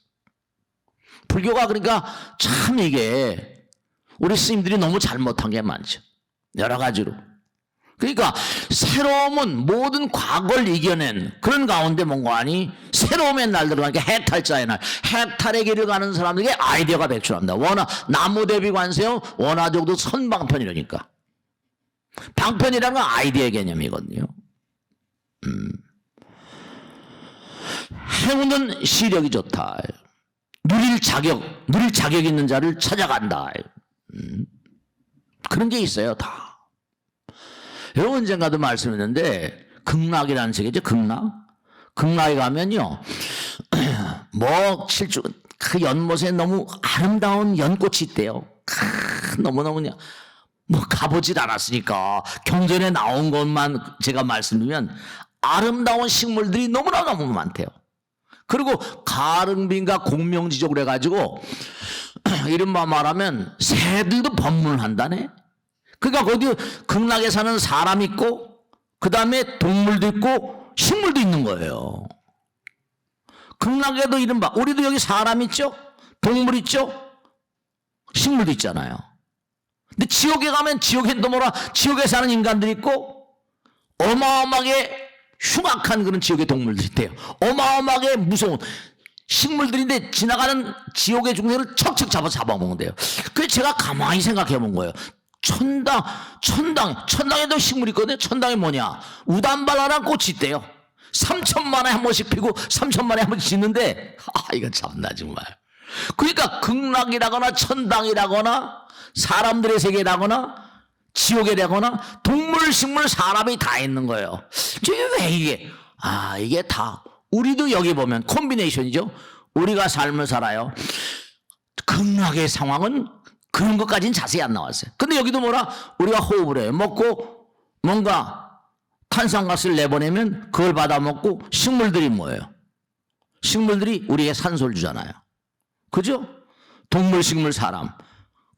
불교가 그러니까 참 이게 우리 스님들이 너무 잘못한 게 많죠. 여러 가지로. 그러니까 새로움은 모든 과거를 이겨낸 그런 가운데 뭔가하니 새로움의 날 들어가니까 해탈자의 날, 해탈의 길을 가는 사람들에게 아이디어가 배출합니다. 나무 대비 관세요. 원화적도 선방편이라니까. 방편이라는 건 아이디어의 개념이거든요. 행운은 시력이 좋다. 누릴 자격 있는 자를 찾아간다. 그런 게 있어요, 다. 여러분, 언젠가도 말씀했는데, 극락이라는 책이죠, 극락. 극락에 가면요, 그 연못에 너무 아름다운 연꽃이 있대요. 너무너무, 가보질 않았으니까, 경전에 나온 것만 제가 말씀드리면, 아름다운 식물들이 너무너무 많대요. 그리고 가릉빈가 공명지족을 해가지고 이른바 말하면 새들도 법문을 한다네. 그러니까 거기 극락에 사는 사람 있고 그 다음에 동물도 있고 식물도 있는 거예요. 극락에도 이른바 우리도 여기 사람 있죠? 동물 있죠? 식물도 있잖아요. 근데 지옥에 가면 지옥에도 지옥에 사는 인간들이 있고 어마어마하게 흉악한 그런 지옥의 동물들이 있대요. 어마어마하게 무서운 식물들인데 지나가는 지옥의 중생을 척척 잡아먹는데요. 그래서 제가 가만히 생각해 본 거예요. 천당에도 식물이 있거든요. 천당이 뭐냐? 우단발라란 꽃이 있대요. 3천만에 한 번씩 피고 3천만에 한 번씩 짓는데, 이거 참나 정말. 그러니까 극락이라거나 천당이라거나 사람들의 세계라거나 지옥이라거나 동물, 식물, 사람이 다 있는 거예요. 저게 왜 이게? 이게 다 우리도 여기 보면 콤비네이션이죠. 우리가 삶을 살아요. 극락의 상황은 그런 것까지는 자세히 안 나왔어요. 근데 여기도 뭐라? 우리가 호흡을 해요. 먹고 뭔가 탄산가스를 내보내면 그걸 받아먹고 식물들이 뭐예요? 식물들이 우리에게 산소를 주잖아요. 그죠? 동물, 식물, 사람.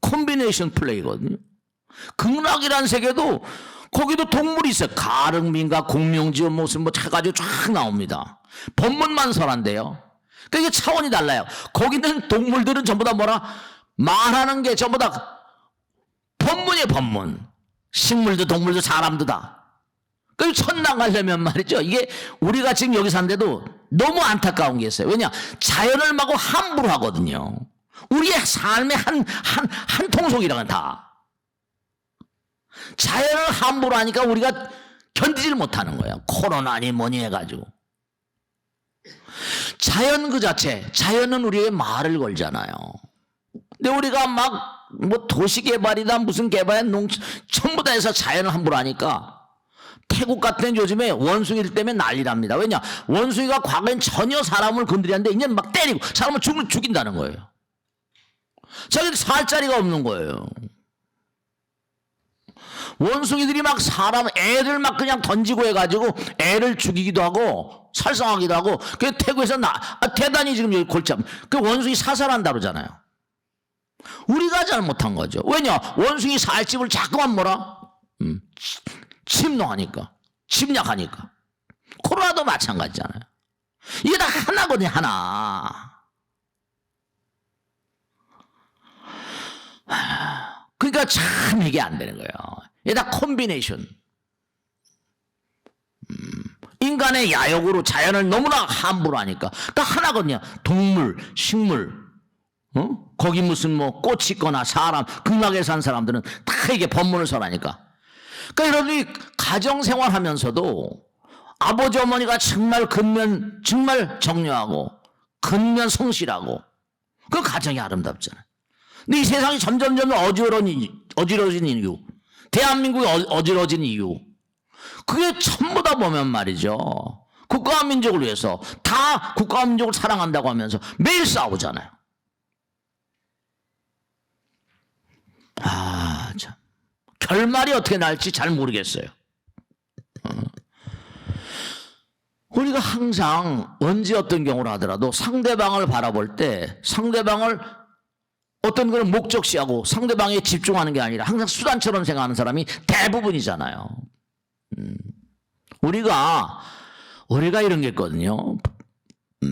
콤비네이션 플레이거든요. 극락이라는 세계도 거기도 동물이 있어요. 가릉민가 공명지원 무슨 뭐 해가지고 쫙 나옵니다. 법문만 설한데요. 그러니까 이게 차원이 달라요. 거기는 동물들은 전부 다 뭐라? 말하는 게 전부 다 법문이에요, 법문. 식물도 동물도 사람도 다. 그 천당 가려면 말이죠. 이게 우리가 지금 여기 산데도 너무 안타까운 게 있어요. 왜냐? 자연을 마구 함부로 하거든요. 우리의 삶의 한 통속이랑은 다. 자연을 함부로 하니까 우리가 견디질 못하는 거예요. 코로나니 뭐니 해가지고. 자연 그 자체, 자연은 우리의 말을 걸잖아요. 근데 우리가 막 뭐 도시개발이다 무슨 개발이다 전부 다 해서 자연을 함부로 하니까 태국 같은 데는 요즘에 원숭이들 때문에 난리랍니다. 왜냐? 원숭이가 과거엔 전혀 사람을 건드리는데 이제 막 때리고 사람을 죽인다는 거예요. 자기들 살 자리가 없는 거예요. 원숭이들이 막 사람 애를 막 그냥 던지고 해가지고 애를 죽이기도 하고 살상하기도 하고 그 태국에서 대단히 지금 여기 골치 아프. 그 원숭이 사살한다 그러잖아요. 우리가 잘못한 거죠. 왜냐? 원숭이 살집을 자꾸만 뭐라? 침노하니까, 침략하니까. 코로나도 마찬가지잖아요. 이게 다 하나거든요, 하나. 그러니까 참 이게 안 되는 거예요. 이게 다 콤비네이션. 인간의 야욕으로 자연을 너무나 함부로 하니까 다 하나거든요. 동물, 식물, 거기 무슨 뭐 꽃이 있거나 사람, 극락에 산 사람들은 다 이게 법문을 설하니까. 그러니까 여러분이 가정생활 하면서도 아버지 어머니가 정말 정말 정려하고 근면 성실하고 그 가정이 아름답잖아요. 근데 이 세상이 점점 어지러진 이유, 대한민국이 어지러진 이유, 그게 전부 다 보면 말이죠. 국가와 민족을 위해서 다 국가와 민족을 사랑한다고 하면서 매일 싸우잖아요. 참. 결말이 어떻게 날지 잘 모르겠어요. 우리가 항상 언제 어떤 경우를 하더라도 상대방을 바라볼 때 상대방을 어떤 그런 목적시하고 상대방에 집중하는 게 아니라 항상 수단처럼 생각하는 사람이 대부분이잖아요. 우리가 이런 게 있거든요.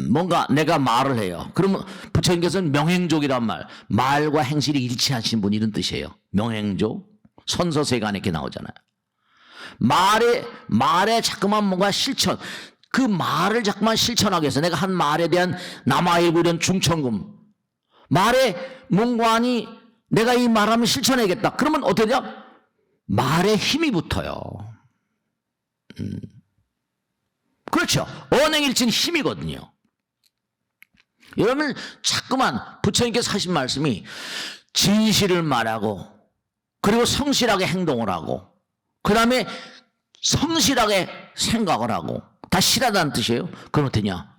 뭔가 내가 말을 해요. 그러면 부처님께서는 명행족이란 말과 행실이 일치하신 분 이런 뜻이에요. 명행족. 선서세간에 이렇게 나오잖아요. 말에 자꾸만 뭔가 실천. 그 말을 자꾸만 실천하기 위해서 내가 한 말에 대한 남아일고 이런 중천금. 말에 뭔가니 내가 이 말하면 실천해야겠다. 그러면 어떻게 돼요? 말에 힘이 붙어요. 그렇죠. 언행일치는 힘이거든요. 여러분 자꾸만 부처님께서 하신 말씀이 진실을 말하고 그리고 성실하게 행동을 하고 그 다음에 성실하게 생각을 하고 다 실하다는 뜻이에요. 그럼 어떠냐?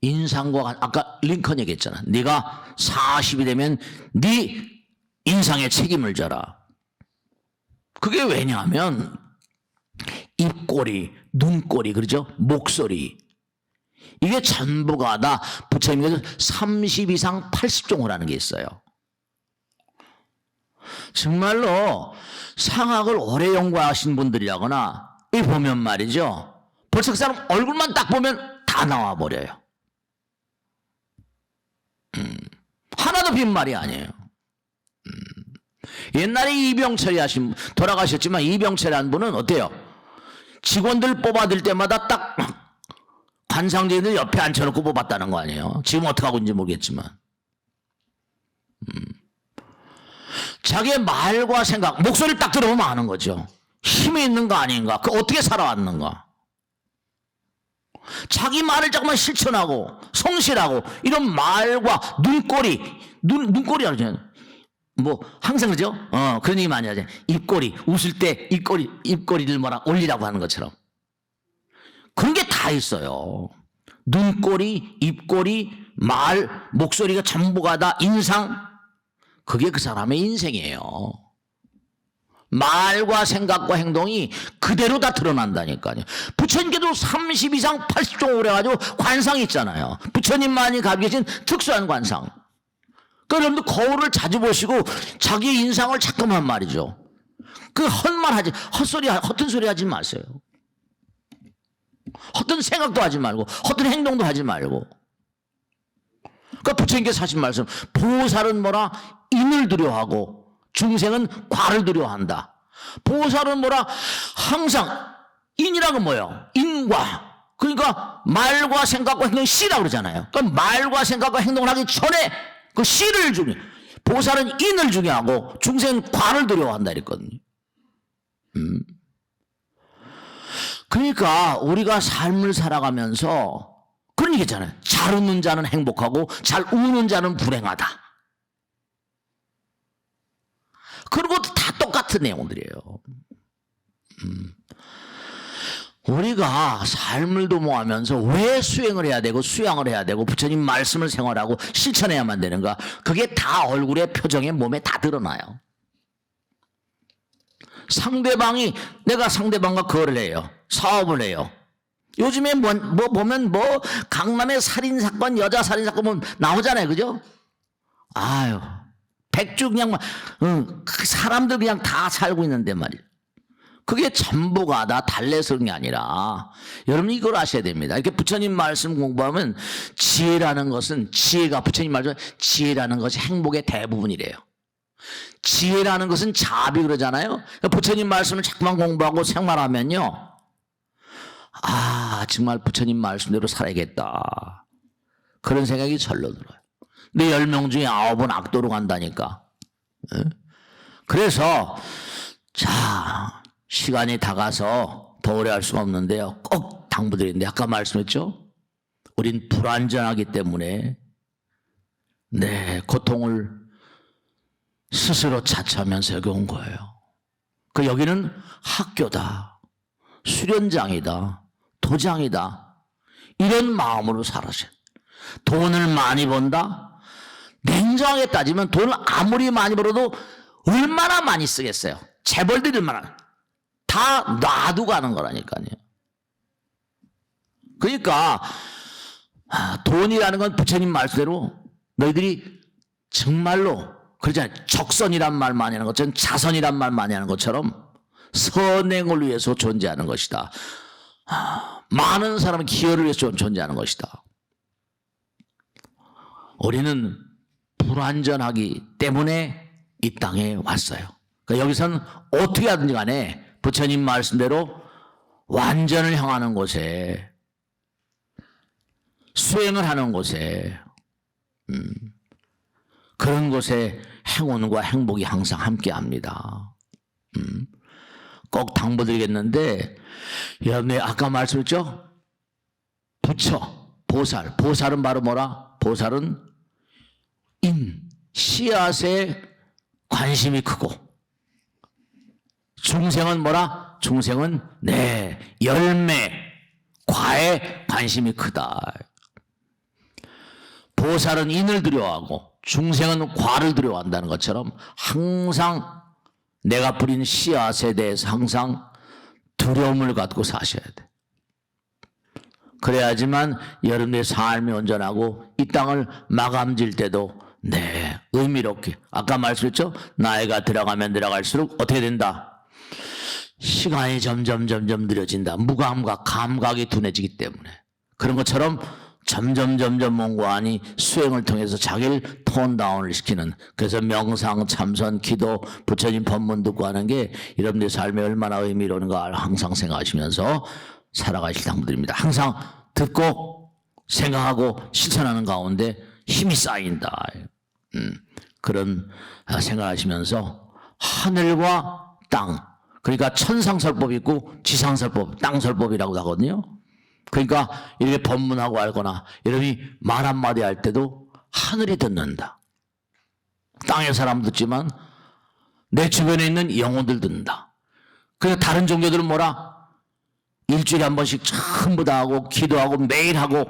인상과 아까 링컨 얘기했잖아. 네가 40이 되면 네 인상에 책임을 져라. 그게 왜냐하면 입꼬리, 눈꼬리, 그렇죠? 목소리 이게 전부가 다 부처님께서 30 이상 80종을 게 있어요. 정말로 상학을 오래 연구하신 분들이라거나 이 보면 말이죠. 벌써 그 사람 얼굴만 딱 보면 다 나와버려요. 하나도 빈말이 아니에요. 옛날에 이병철이 돌아가셨지만 이병철이라는 분은 어때요? 직원들 뽑아들 때마다 딱 관상제들 옆에 앉혀놓고 뽑았다는 거 아니에요? 지금 어떻게 하고 있는지 모르겠지만. 자기의 말과 생각, 목소리를 딱 들어보면 아는 거죠. 힘이 있는 거 아닌가? 그 어떻게 살아왔는가? 자기 말을 조금만 실천하고 성실하고 이런 말과 눈꼬리 알죠? 뭐 항상 그죠? 그런 얘기 많이 하잖아요. 입꼬리 웃을 때 입꼬리를 뭐라 올리라고 하는 것처럼 그런 게 다 있어요. 눈꼬리, 입꼬리, 말, 목소리가 전부가 다 인상. 그게 그 사람의 인생이에요. 말과 생각과 행동이 그대로 다 드러난다니까요. 부처님께도 30 이상 80종 오래가지고 관상이 있잖아요. 부처님만이 가지고 계신 특수한 관상. 그러니까 여러분들 거울을 자주 보시고 자기 인상을 자꾸만 말이죠. 그 헛말하지, 헛된 소리 하지 마세요. 헛된 생각도 하지 말고 헛된 행동도 하지 말고. 그러니까 부처님께서 하신 말씀, 보살은 뭐라? 인을 두려워하고 중생은 과를 두려워한다. 보살은 뭐라? 항상 인이라고 뭐예요? 인과. 그러니까 말과 생각과 행동이 씨라고 그러잖아요. 그러니까 말과 생각과 행동을 하기 전에 그 씨를 중요. 보살은 인을 중요하고 중생은 과를 두려워한다 이랬거든요. 그러니까 우리가 삶을 살아가면서 그런 얘기잖아요. 잘 웃는 자는 행복하고 잘 우는 자는 불행하다. 그런 것도 다 똑같은 내용들이에요. 우리가 삶을 도모하면서 왜 수행을 해야 되고 수양을 해야 되고 부처님 말씀을 생활하고 실천해야만 되는가? 그게 다 얼굴에 표정에 몸에 다 드러나요. 상대방이 내가 상대방과 거래를 해요. 사업을 해요. 요즘에 뭐 보면 강남의 살인사건, 여자 살인사건 나오잖아요. 그죠? 아유, 백주 그냥 사람들 그냥 다 살고 있는데 말이에요. 그게 전부가 다 달래서 그런 게 아니라 여러분 이걸 아셔야 됩니다. 이렇게 부처님 말씀 공부하면 지혜라는 것은 지혜가 부처님 말씀 지혜라는 것이 행복의 대부분이래요. 지혜라는 것은 자비 그러잖아요. 부처님 말씀을 자꾸만 공부하고 생활하면요. 아 정말 부처님 말씀대로 살아야겠다. 그런 생각이 절로 들어요. 근데 10명 중에 9은 악도로 간다니까. 그래서 자 시간이 다가서 더 오래 할 수가 없는데요. 꼭 당부드리는데 아까 말씀했죠. 우린 불완전하기 때문에 고통을 스스로 자처하면서 여기 온 거예요. 그 여기는 학교다. 수련장이다. 도장이다. 이런 마음으로 살아셔요. 돈을 많이 번다? 냉정하게 따지면 돈을 아무리 많이 벌어도 얼마나 많이 쓰겠어요? 재벌들이 얼마나 다 놔두고 가는 거라니까요. 그러니까 돈이라는 건 부처님 말씀대로 너희들이 정말로 그러잖아요. 적선이란 말 많이 하는 것처럼 자선이란 말 많이 하는 것처럼 선행을 위해서 존재하는 것이다. 많은 사람은 기여를 위해서 존재하는 것이다. 우리는 불완전하기 때문에 이 땅에 왔어요. 그러니까 여기서는 어떻게 하든지 간에 부처님 말씀대로 완전을 향하는 곳에 수행을 하는 곳에 그런 곳에 행운과 행복이 항상 함께합니다. 꼭 당부드리겠는데 여러분 아까 말씀했죠? 부처, 보살. 보살은 바로 뭐라? 보살은 씨앗에 관심이 크고 중생은 뭐라? 중생은 열매, 과에 관심이 크다. 보살은 인을 두려워하고 중생은 과를 두려워한다는 것처럼 항상 내가 뿌린 씨앗에 대해서 항상 두려움을 갖고 사셔야 돼. 그래야지만 여러분의 삶이 온전하고 이 땅을 마감질 때도 의미롭게 아까 말씀했죠? 나이가 들어가면 들어갈수록 어떻게 된다? 시간이 점점 느려진다. 무감각, 감각이 둔해지기 때문에 그런 것처럼 점점 몽고하니 수행을 통해서 자기를 톤다운을 시키는 그래서 명상, 참선, 기도, 부처님 법문 듣고 하는 게 여러분들의 삶에 얼마나 의미로운가 항상 생각하시면서 살아가실 당부드립니다. 항상 듣고 생각하고 실천하는 가운데 힘이 쌓인다. 그런 생각하시면서 하늘과 땅 그러니까 천상설법이 있고 지상설법, 땅설법이라고 하거든요. 그러니까 이렇게 법문하고 알거나 여러분이 말 한마디 할 때도 하늘이 듣는다. 땅의 사람 듣지만 내 주변에 있는 영혼들 듣는다. 그래서 다른 종교들은 뭐라? 일주일에 한 번씩 전부 다 하고 기도하고 매일 하고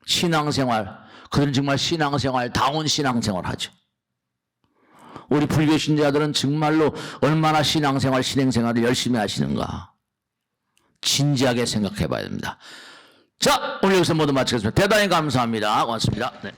신앙생활 그들은 정말 신앙생활 다운 신앙생활 하죠. 우리 불교 신자들은 정말로 얼마나 신앙생활, 신행생활을 열심히 하시는가. 진지하게 생각해 봐야 됩니다. 자, 오늘 여기서 모두 마치겠습니다. 대단히 감사합니다. 고맙습니다. 네.